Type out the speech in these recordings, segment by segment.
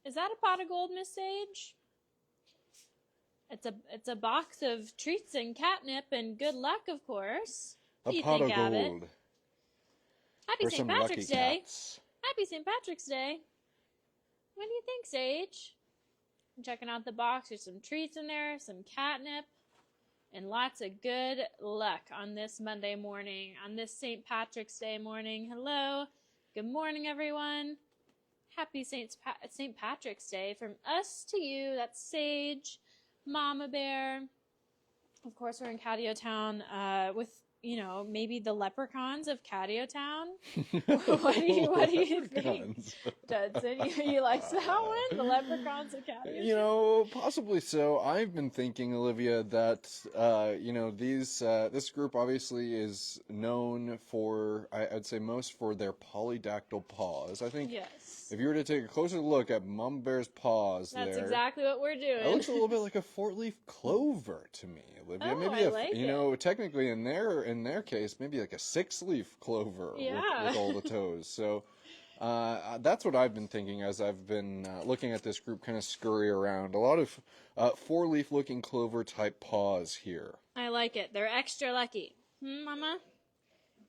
Is that a pot of gold, Miss Sage? It's a box of treats and catnip and good luck, of course. What A do you pot think, of Abbott? gold. Happy For St. some Patrick's lucky Day. cats. Happy St. Patrick's Day. What do you think, Sage? I'm checking out the box. There's some treats in there, some catnip, and lots of good luck on this Monday morning, on this St. Patrick's Day morning. Hello. Good morning, everyone. Happy St. Patrick's Day from us to you. That's Sage, Mama Bear. Of course, we're in Catio Town with, maybe the leprechauns of Catio Town. What do you think, Judson? You like that one? The leprechauns of Catio Town? Possibly so. I've been thinking, Olivia, that, this group obviously is known for, I'd say most for their polydactyl paws. I think Yes. if you were to take a closer look at Mama Bear's paws That's there, exactly what we're doing. it looks a little bit like a four-leaf clover to me, Olivia. Oh, Maybe I like it. technically in their case, maybe like a six-leaf clover with all the toes. So that's what I've been thinking as I've been looking at this group kind of scurry around. A lot of four-leaf looking clover type paws here. I like it. They're extra lucky. Mama?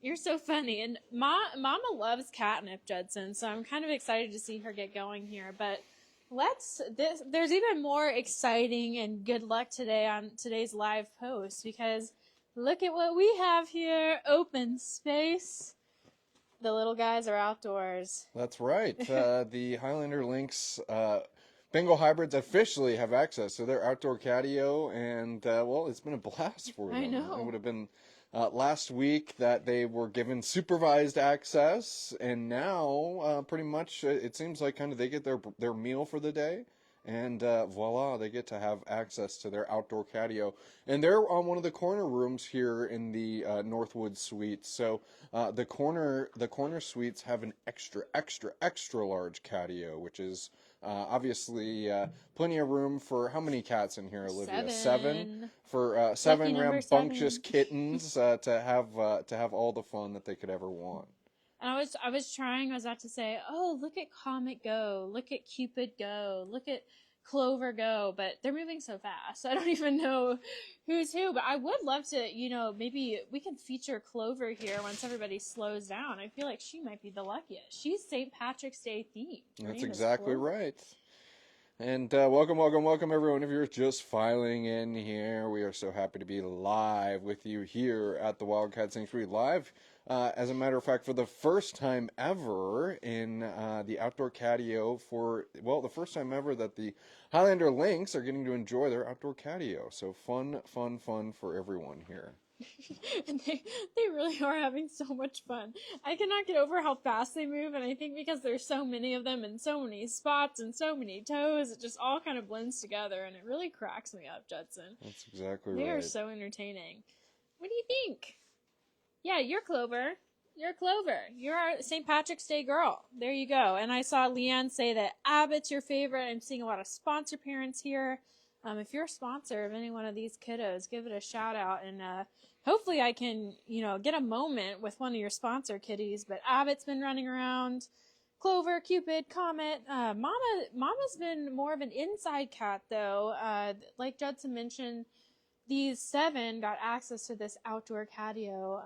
You're so funny. And Mama loves catnip, Judson, so I'm kind of excited to see her get going here. But there's even more exciting and good luck today on today's live post, because look at what we have here. Open space. The little guys are outdoors. That's right. The Highlander Lynx Bengal hybrids officially have access to their outdoor catio, and it's been a blast for them. I know. It would have been last week that they were given supervised access, and now pretty much it seems like kind of they get their meal for the day, and voila, they get to have access to their outdoor catio. And they're on one of the corner rooms here in the Northwood Suite. So the corner suites have an extra large catio, which is obviously plenty of room for how many cats in here, Olivia? Seven for seven rambunctious kittens to have all the fun that they could ever want. And I was about to say, oh, look at Comet go, look at Cupid go, look at Clover go, but they're moving so fast. I don't even know who's who, but I would love to, maybe we can feature Clover here once everybody slows down. I feel like she might be the luckiest. She's St. Patrick's Day themed. That's exactly right. And welcome everyone. If you're just filing in here, we are so happy to be live with you here at the Wildcat Sanctuary Live. As a matter of fact, for the first time ever in the outdoor catio the first time ever that the Highlander Lynx are getting to enjoy their outdoor catio. So fun for everyone here. And they really are having so much fun. I cannot get over how fast they move, and I think because there's so many of them and so many spots and so many toes, it just all kind of blends together, and it really cracks me up, Judson. That's exactly right. They are so entertaining. What do you think? Yeah, you're Clover. You're Clover. You're our St. Patrick's Day girl. There you go. And I saw Leanne say that Abbott's your favorite. I'm seeing a lot of sponsor parents here. If you're a sponsor of any one of these kiddos, give it a shout out, and hopefully I can, get a moment with one of your sponsor kitties. But Abbott's been running around, Clover, Cupid, Comet. Mama's been more of an inside cat though. Like Judson mentioned, these 7 got access to this outdoor catio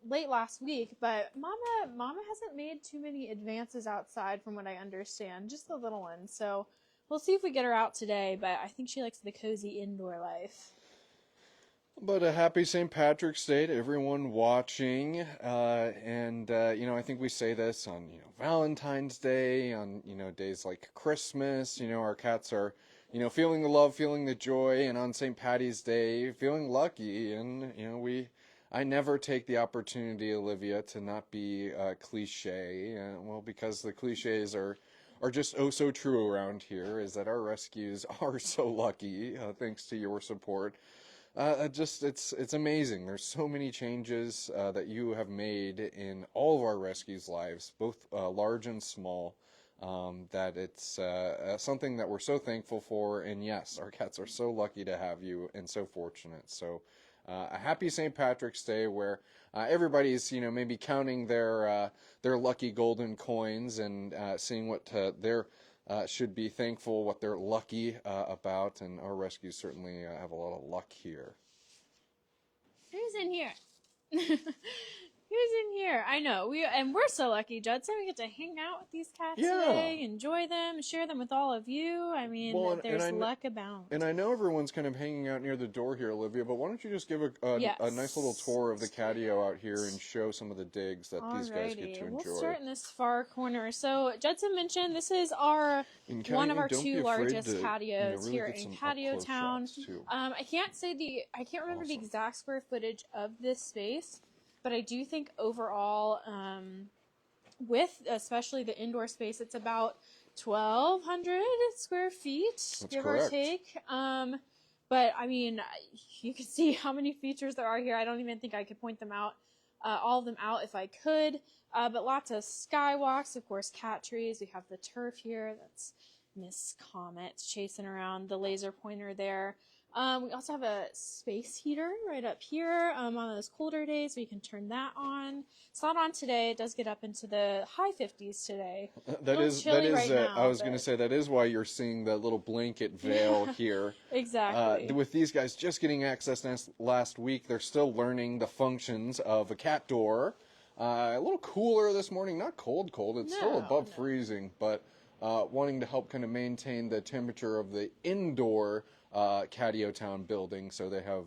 late last week, but Mama hasn't made too many advances outside from what I understand, just the little ones. So we'll see if we get her out today, but I think she likes the cozy indoor life. But a happy St. Patrick's Day to everyone watching, and I think we say this on Valentine's Day, on days like Christmas. Our cats are feeling the love, feeling the joy, and on St. Patty's Day feeling lucky. And I never take the opportunity, Olivia, to not be cliche. Because the cliches are just oh so true around here, is that our rescues are so lucky thanks to your support. It's amazing. There's so many changes that you have made in all of our rescues' lives, both large and small, that it's something that we're so thankful for. And yes, our cats are so lucky to have you and so fortunate. So a happy St. Patrick's Day where everybody's, maybe counting their lucky golden coins and seeing what their should be thankful, what they're lucky about, and our rescues certainly have a lot of luck here. Who's in here? Who's in here? I know. We're so lucky, Judson. We get to hang out with these cats today, enjoy them, share them with all of you. I mean, there's luck abound. And I know everyone's kind of hanging out near the door here, Olivia, but why don't you just give a nice little tour of the catio out here and show some of the digs that these guys get to enjoy. We'll start in this far corner. So Judson mentioned this is one of our two largest catios here in Catio Town. I can't remember the exact square footage of this space. But I do think overall, with especially the indoor space, it's about 1,200 square feet, give or take. But I mean, you can see how many features there are here. I don't even think I could point them out, all of them out if I could. But lots of skywalks, of course, cat trees. We have the turf here. That's Miss Comet chasing around the laser pointer there. We also have a space heater right up here on those colder days, so you can turn that on. It's not on today. It does get up into the high 50s today. That is right now, I was going to say, that is why you're seeing that little blanket veil here. Exactly. With these guys just getting access last week, they're still learning the functions of a cat door. A little cooler this morning, not cold. It's still above freezing, but wanting to help kind of maintain the temperature of the indoor Catio Town building, so they have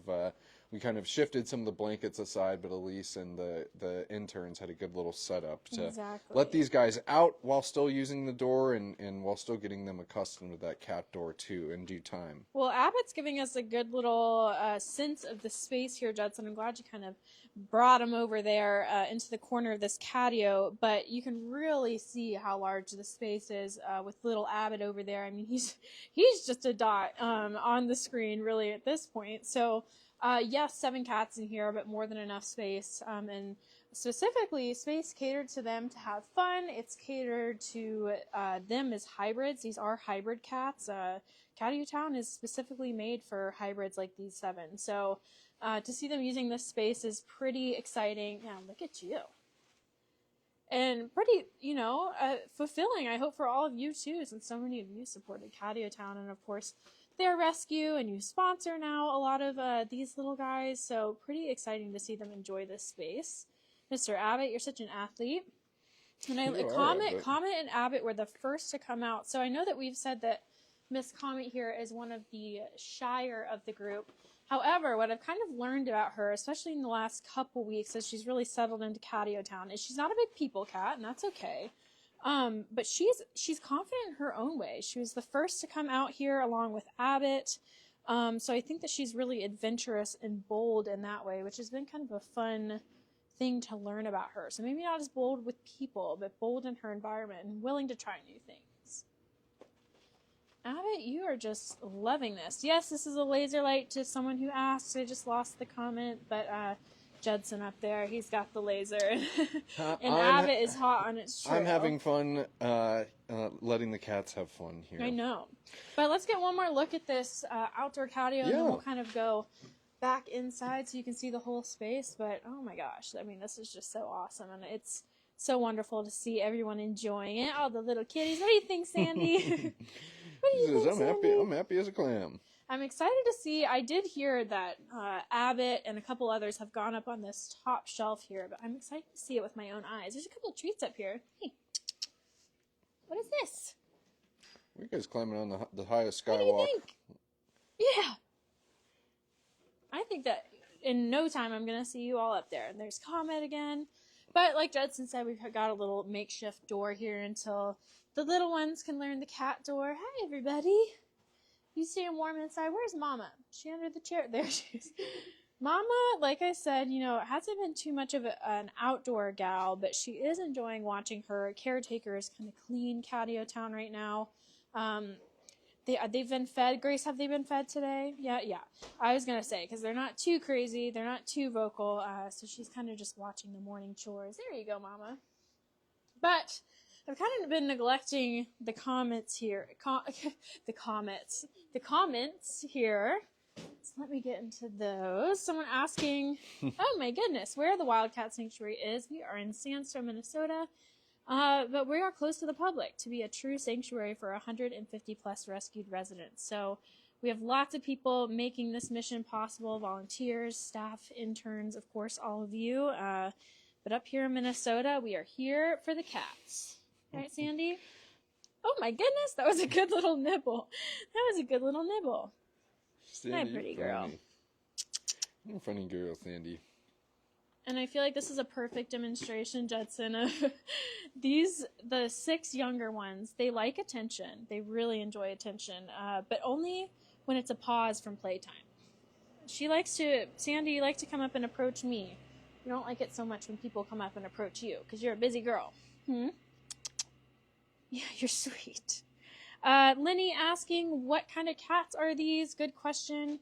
we kind of shifted some of the blankets aside, but Elise and the interns had a good little setup to let these guys out while still using the door and while still getting them accustomed to that cat door too in due time. Well, Abbott's giving us a good little sense of the space here, Judson. I'm glad you kind of brought him over there into the corner of this catio, but you can really see how large the space is with little Abbott over there. I mean, he's just a dot on the screen really at this point. So yes, 7 cats in here, but more than enough space, and specifically space catered to them to have fun. It's catered to them as hybrids. These are hybrid cats. Catio Town is specifically made for hybrids like these 7. So to see them using this space is pretty exciting. Yeah, look at you. And pretty, fulfilling, I hope, for all of you too, since so many of you supported Catio Town, and of course their rescue, and you sponsor now a lot of these little guys, so pretty exciting to see them enjoy this space. Mr. Abbott, you're such an athlete. And Comet and Abbott were the first to come out, so I know that we've said that Miss Comet here is one of the shyer of the group. However, what I've kind of learned about her, especially in the last couple weeks as she's really settled into Catio Town, is she's not a big people cat, and that's okay. But she's confident in her own way. She was the first to come out here along with Abbott. So I think that she's really adventurous and bold in that way, which has been kind of a fun thing to learn about her. So maybe not as bold with people, but bold in her environment and willing to try new things. Abbott, you are just loving this. Yes, this is a laser light to someone who asked. I just lost the comment, but Judson up there, he's got the laser. And Abbott is hot on its trail. I'm having fun letting the cats have fun here. I know. But let's get one more look at this outdoor catio, and then we'll kind of go back inside so you can see the whole space. But oh my gosh, I mean, this is just so awesome, and it's so wonderful to see everyone enjoying it. All the little kitties. What do you think, Sandy? What do you think, Sandy? I'm happy as a clam. I'm excited to see. I did hear that Abbott and a couple others have gone up on this top shelf here, but I'm excited to see it with my own eyes. There's a couple of treats up here. Hey, what is this? You guys climbing on the highest skywalk. What do you think? Yeah. I think that in no time I'm going to see you all up there. And there's Comet again. But like Judson said, we've got a little makeshift door here until the little ones can learn the cat door. Hi, everybody. You staying warm inside? Where's Mama? Is she under the chair? There she is. Mama, like I said, hasn't been too much of an outdoor gal, but she is enjoying watching her caretakers kind of clean Catio Town right now. They've been fed. Grace, have they been fed today? Yeah. I was going to say, because they're not too crazy. They're not too vocal. So she's kind of just watching the morning chores. There you go, Mama. But I've kind of been neglecting the comments here. The comments here. So let me get into those. Someone asking, oh my goodness, where the Wildcat Sanctuary is. We are in Sandstone, Minnesota. But we are close to the public to be a true sanctuary for 150 plus rescued residents. So we have lots of people making this mission possible, volunteers, staff, interns, of course, all of you. But up here in Minnesota, we are here for the cats. Right, Sandy? Oh my goodness, that was a good little nibble. That was a good little nibble. Sandy, My pretty girl. You're a funny girl, Sandy. And I feel like this is a perfect demonstration, Judson, of the 6 younger ones. They like attention. They really enjoy attention, but only when it's a pause from playtime. Sandy, you like to come up and approach me. You don't like it so much when people come up and approach you, because you're a busy girl. Yeah, you're sweet. Lenny asking, what kind of cats are these? Good question.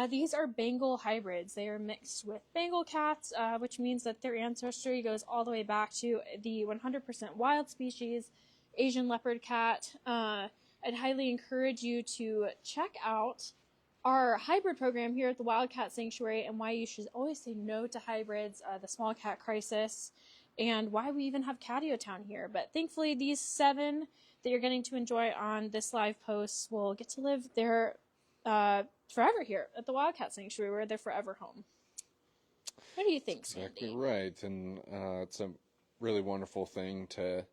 These are Bengal hybrids. They are mixed with Bengal cats, which means that their ancestry goes all the way back to the 100% wild species, Asian leopard cat. I'd highly encourage you to check out our hybrid program here at the Wildcat Sanctuary and why you should always say no to hybrids, the small cat crisis, and why we even have Catio Town here. But thankfully, these 7 that you're getting to enjoy on this live post will get to live their forever here at the Wildcat Sanctuary, where they're forever home. What do you think, Sandy? Exactly right, and it's a really wonderful thing to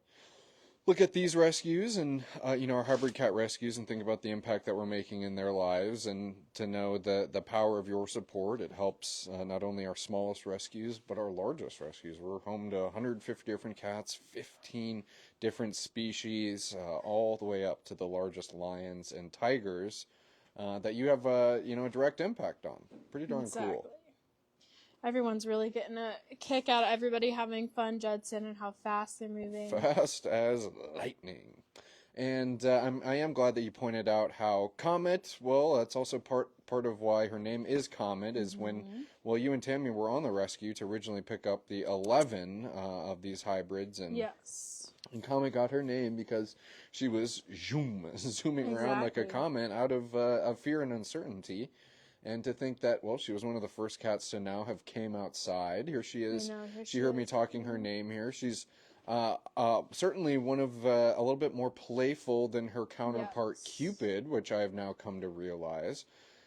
look at these rescues and our hybrid cat rescues and think about the impact that we're making in their lives, and to know the power of your support. It helps not only our smallest rescues but our largest rescues. We're home to 150 different cats, 15 different species, all the way up to the largest lions and tigers that you have a direct impact on. Pretty darn cool. Everyone's really getting a kick out of everybody having fun, Judson, and how fast they're moving. Fast as lightning. And I am glad that you pointed out how Comet, well, that's also part of why her name is Comet, is when, well, you and Tammy were on the rescue to originally pick up the 11 of these hybrids. And, yes. And Comet got her name because she was zooming around like a comet out of fear and uncertainty. And to think that, well, she was one of the first cats to now have came outside. Here she is. She heard me talking her name here. She's certainly one of a little bit more playful than her counterpart, Cupid, which I have now come to realize.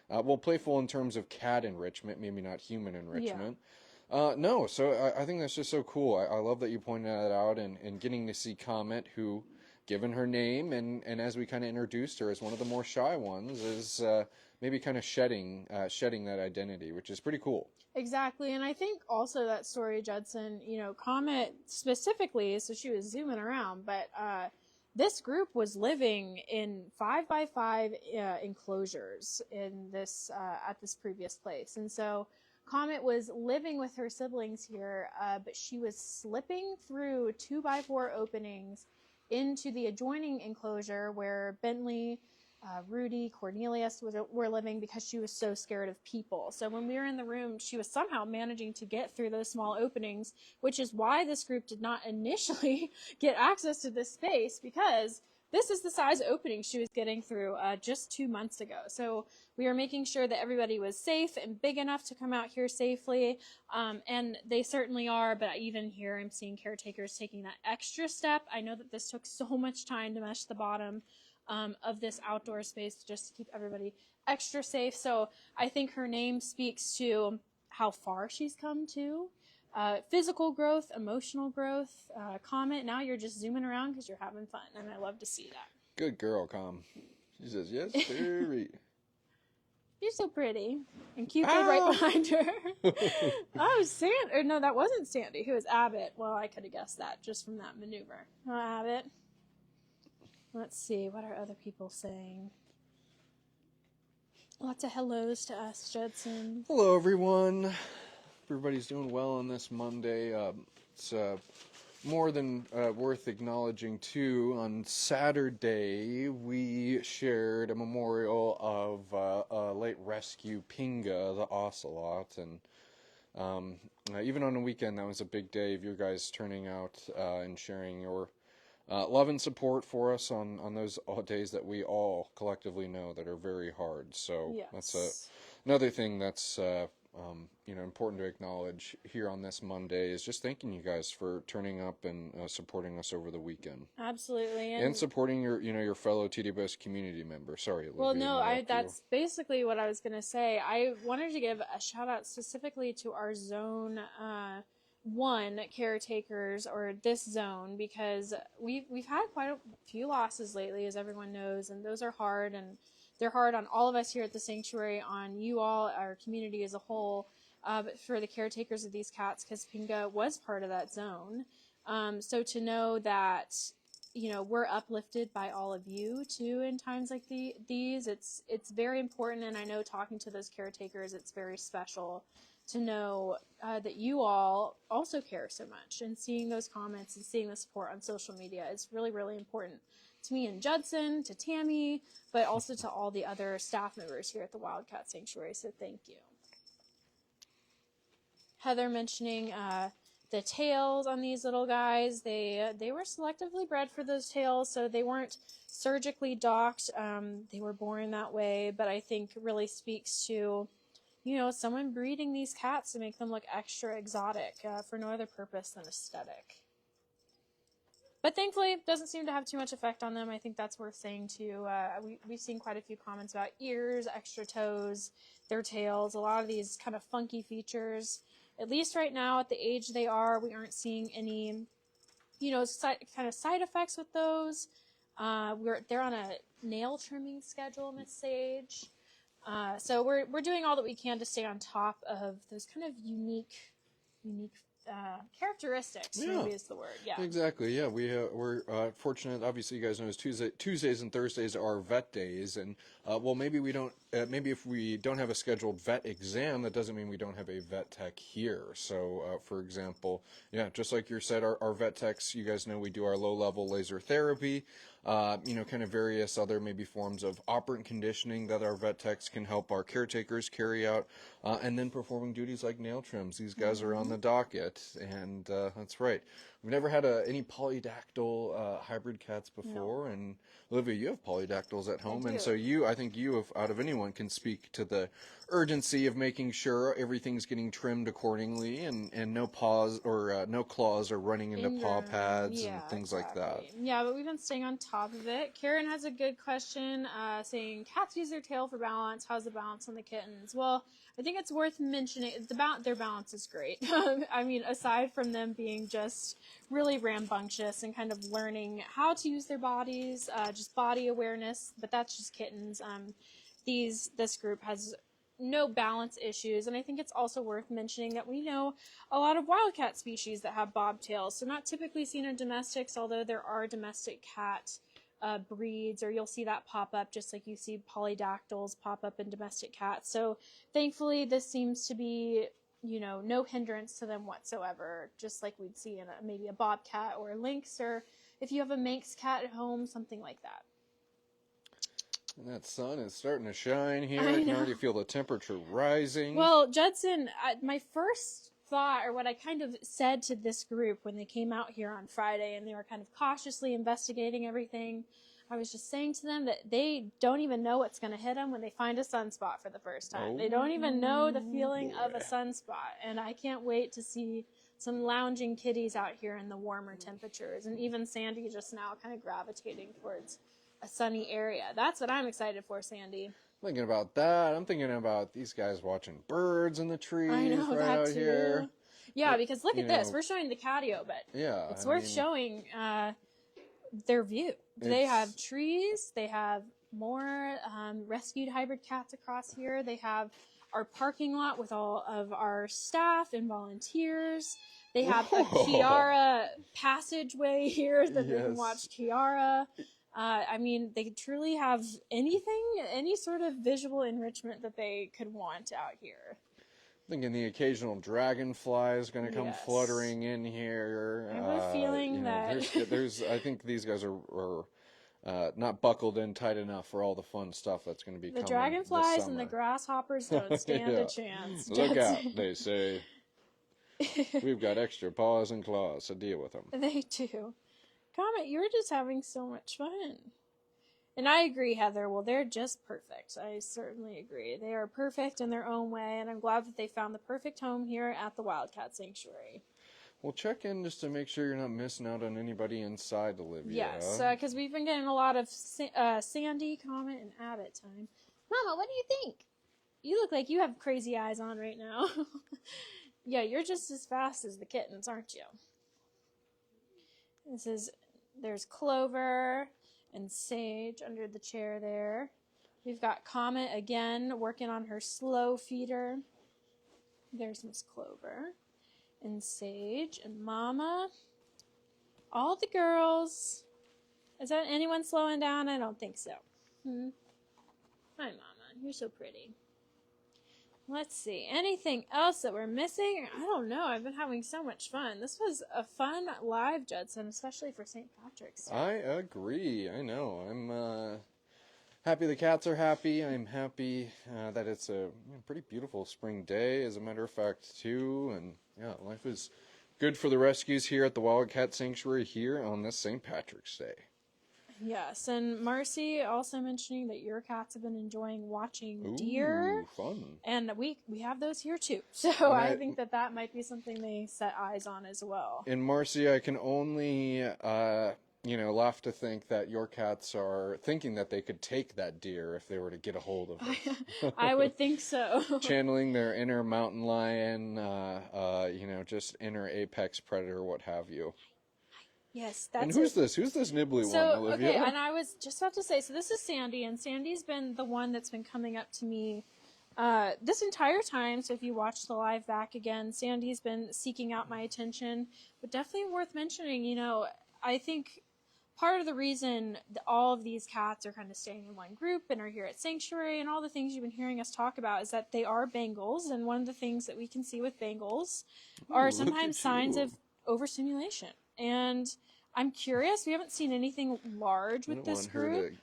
Well, playful in terms of cat enrichment, maybe not human enrichment. No, so I think that's just so cool. I love that you pointed that out, and getting to see Comet, who, given her name, and as we kind of introduced her as one of the more shy ones, is maybe kind of shedding that identity, which is pretty cool. Exactly, and I think also that story, Judson, Comet specifically, so she was zooming around, but this group was living in 5x5 enclosures in this at this previous place, and so Comet was living with her siblings here, but she was slipping through 2x4 openings into the adjoining enclosure where Bentley, Rudy, Cornelius were living, because she was so scared of people. So when we were in the room, she was somehow managing to get through those small openings, which is why this group did not initially get access to this space, because this is the size opening she was getting through just 2 months ago. So we were making sure that everybody was safe and big enough to come out here safely, and they certainly are, but even here I'm seeing caretakers taking that extra step. I know that this took so much time to mesh the bottom of this outdoor space just to keep everybody extra safe. So I think her name speaks to how far she's come to. Physical growth, emotional growth. Comet, now you're just zooming around because you're having fun, and I love to see that. Good girl, Com. She says, yes, sir. You're so pretty. And Cupid right behind her. Oh, no, that wasn't Sandy. Who was Abbott? Well, I could have guessed that just from that maneuver. Oh, Abbott. Let's see, what are other people saying? Lots of hellos to us, Judson. Hello, everyone. Everybody's doing well on this Monday. It's more than worth acknowledging, too. On Saturday, we shared a memorial of a late rescue, Pinga, the ocelot. And even on a weekend, that was a big day of you guys turning out and sharing your love and support for us on those days that we all collectively know that are very hard. So that's Yes. another thing that's important to acknowledge here on this Monday is just thanking you guys for turning up and supporting us over the weekend. Absolutely. And supporting your fellow TDBS community member. Sorry, Olivia. Well, no, interrupt you. that's basically what I was going to say. I wanted to give a shout out specifically to our zone 1 caretakers, or this zone, because we've had quite a few losses lately, as everyone knows, and those are hard, and they're hard on all of us here at the sanctuary, on you all, our community as a whole, but for the caretakers of these cats, because Pinga was part of that zone. So to know that, we're uplifted by all of you too in times like these, it's very important. And I know, talking to those caretakers, it's very special to know that you all also care so much, and seeing those comments and seeing the support on social media is really, really important to me and Judson, to Tammy, but also to all the other staff members here at the Wildcat Sanctuary. So thank you. Heather mentioning the tails on these little guys. They were selectively bred for those tails, so they weren't surgically docked. They were born that way, but I think really speaks to, someone breeding these cats to make them look extra exotic for no other purpose than aesthetic. But thankfully, it doesn't seem to have too much effect on them. I think that's worth saying too. We've seen quite a few comments about ears, extra toes, their tails, a lot of these kind of funky features. At least right now, at the age they are, we aren't seeing any, kind of side effects with those. They're on a nail trimming schedule, Miss Sage. So we're doing all that we can to stay on top of those kind of unique characteristics. Yeah. Maybe is the word. Yeah. Exactly. Yeah, we're fortunate. Obviously, you guys know Tuesdays and Thursdays are vet days, and maybe we don't. Maybe if we don't have a scheduled vet exam, that doesn't mean we don't have a vet tech here. So, for example, just like you said, our vet techs, you guys know we do our low-level laser therapy. Kind of various other maybe forms of operant conditioning that our vet techs can help our caretakers carry out, and then performing duties like nail trims. These guys are on the docket, and that's right. We've never had any polydactyl hybrid cats before, and Olivia, you have polydactyls at home, and so I think you, out of anyone, can speak to the urgency of making sure everything's getting trimmed accordingly, and no paws or no claws are running into paw pads and things like that. Yeah, but we've been staying on top of it. Karen has a good question, saying cats use their tail for balance. How's the balance on the kittens? Well, I think it's worth mentioning their balance is great. I mean, aside from them being just really rambunctious and kind of learning how to use their bodies, just body awareness, but that's just kittens. This group has no balance issues, and I think it's also worth mentioning that we know a lot of wildcat species that have bobtails, so not typically seen in domestics, although there are domestic cat breeds, or you'll see that pop up just like you see polydactyls pop up in domestic cats. So thankfully this seems to be, no hindrance to them whatsoever, just like we'd see in maybe a bobcat or a lynx, or if you have a Manx cat at home, something like that. And that sun is starting to shine here. I can already feel the temperature rising. Well, Judson, my first thought, or what I kind of said to this group when they came out here on Friday and they were kind of cautiously investigating everything, I was just saying to them that they don't even know what's going to hit them when they find a sunspot for the first time. They don't even know the feeling of a sunspot, and I can't wait to see some lounging kitties out here in the warmer temperatures, and even Sandy just now kind of gravitating towards a sunny area. That's what I'm excited for, Sandy. Thinking about that, I'm thinking about these guys watching birds in the trees out too. here. Yeah, because look at this. We're showing the catio, but it's worth showing their view. They have trees. They have more rescued hybrid cats across here. They have our parking lot with all of our staff and volunteers. They have a Kiara passageway here that they can watch Kiara. I mean, they truly have any sort of visual enrichment that they could want out here. Thinking the occasional dragonfly is going to come fluttering in here. I have a feeling that I think these guys are not buckled in tight enough for all the fun stuff that's going to be coming. The dragonflies and the grasshoppers don't stand a chance. Look out, they say. We've got extra paws and claws to deal with them. They do. Comet, you were just having so much fun. And I agree, Heather. Well, they're just perfect. I certainly agree. They are perfect in their own way, and I'm glad that they found the perfect home here at the Wildcat Sanctuary. Well, check in just to make sure you're not missing out on anybody inside, Olivia. Yes, because we've been getting a lot of Sandy, Comet, and Abbott time. Mama, what do you think? You look like you have crazy eyes on right now. Yeah, you're just as fast as the kittens, aren't you? There's Clover and Sage under the chair there. We've got Comet again working on her slow feeder. There's Miss Clover and Sage and Mama. All the girls. Is that anyone slowing down? I don't think so. Hi, Mama. You're so pretty. Let's see. Anything else that we're missing? I don't know. I've been having so much fun. This was a fun live, Judson, especially for St. Patrick's Day. I agree. I know. I'm happy the cats are happy. I'm happy that it's a pretty beautiful spring day, as a matter of fact, too. And yeah, life is good for the rescues here at the Wildcat Sanctuary here on this St. Patrick's Day. Yes, and Marcy also mentioning that your cats have been enjoying watching deer. Ooh, fun. And we have those here too. So I think that might be something they set eyes on as well. And Marcy, I can only, laugh to think that your cats are thinking that they could take that deer if they were to get a hold of it. I would think so. Channeling their inner mountain lion, just inner apex predator, what have you. Yes, that's And who's this? Who's this nibbly one, Olivia? Okay, and I was just about to say, so this is Sandy, and Sandy's been the one that's been coming up to me this entire time. So if you watch the live back again, Sandy's been seeking out my attention. But definitely worth mentioning, I think part of the reason that all of these cats are kind of staying in one group and are here at Sanctuary and all the things you've been hearing us talk about is that they are Bengals. And one of the things that we can see with Bengals are sometimes signs of overstimulation. And I'm curious. We haven't seen anything large with this group.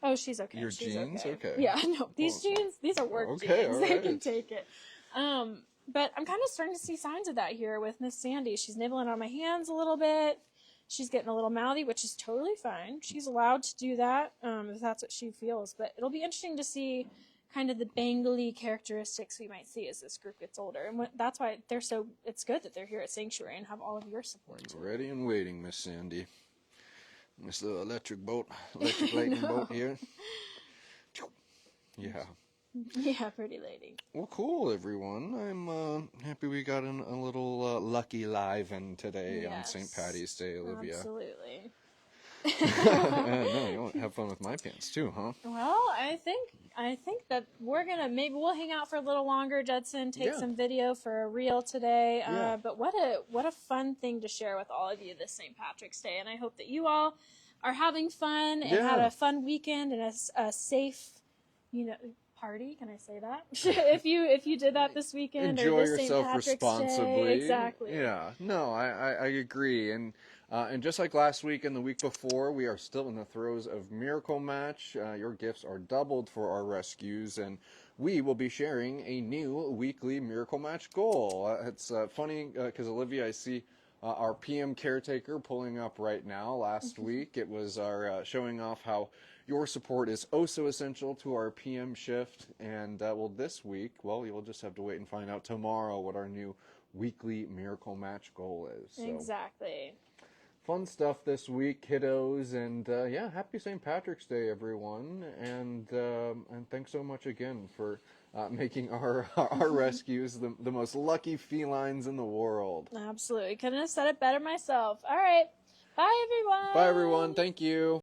Oh, she's okay. Your jeans? Okay. Yeah, no. These jeans, these are work jeans. They can take it. But I'm kind of starting to see signs of that here with Miss Sandy. She's nibbling on my hands a little bit. She's getting a little mouthy, which is totally fine. She's allowed to do that if that's what she feels. But it'll be interesting to see kind of the Bengali characteristics we might see as this group gets older. And that's why it's good that they're here at Sanctuary and have all of your support too. Ready and waiting, Miss Sandy. Miss the electric lightning boat here. Yeah. Yeah, pretty lady. Well, cool, everyone. I'm happy we got in a little lucky live in today on St. Patty's Day, Olivia. Absolutely. No, you want to have fun with my pants too, huh? Well, I think that maybe we'll hang out for a little longer, Judson, take some video for a reel today. But what a fun thing to share with all of you this St. Patrick's Day. And I hope that you all are having fun and had a fun weekend and a safe, party. Can I say that? if you did that this weekend, enjoy or this yourself St. Patrick's responsibly. Day. Exactly. Yeah. No, I agree. And just like last week and the week before, we are still in the throes of Miracle Match. Your gifts are doubled for our rescues, and we will be sharing a new weekly Miracle Match goal. It's funny because Olivia, I see our PM caretaker pulling up right now. Last week, it was our showing off how your support is oh so essential to our PM shift. And this week, you'll just have to wait and find out tomorrow what our new weekly Miracle Match goal is. So. Exactly. Fun stuff this week, kiddos, and happy St. Patrick's Day, everyone, and thanks so much again for making our rescues the most lucky felines in the world. Absolutely, couldn't have said it better myself. All right, bye everyone. Bye everyone. Thank you.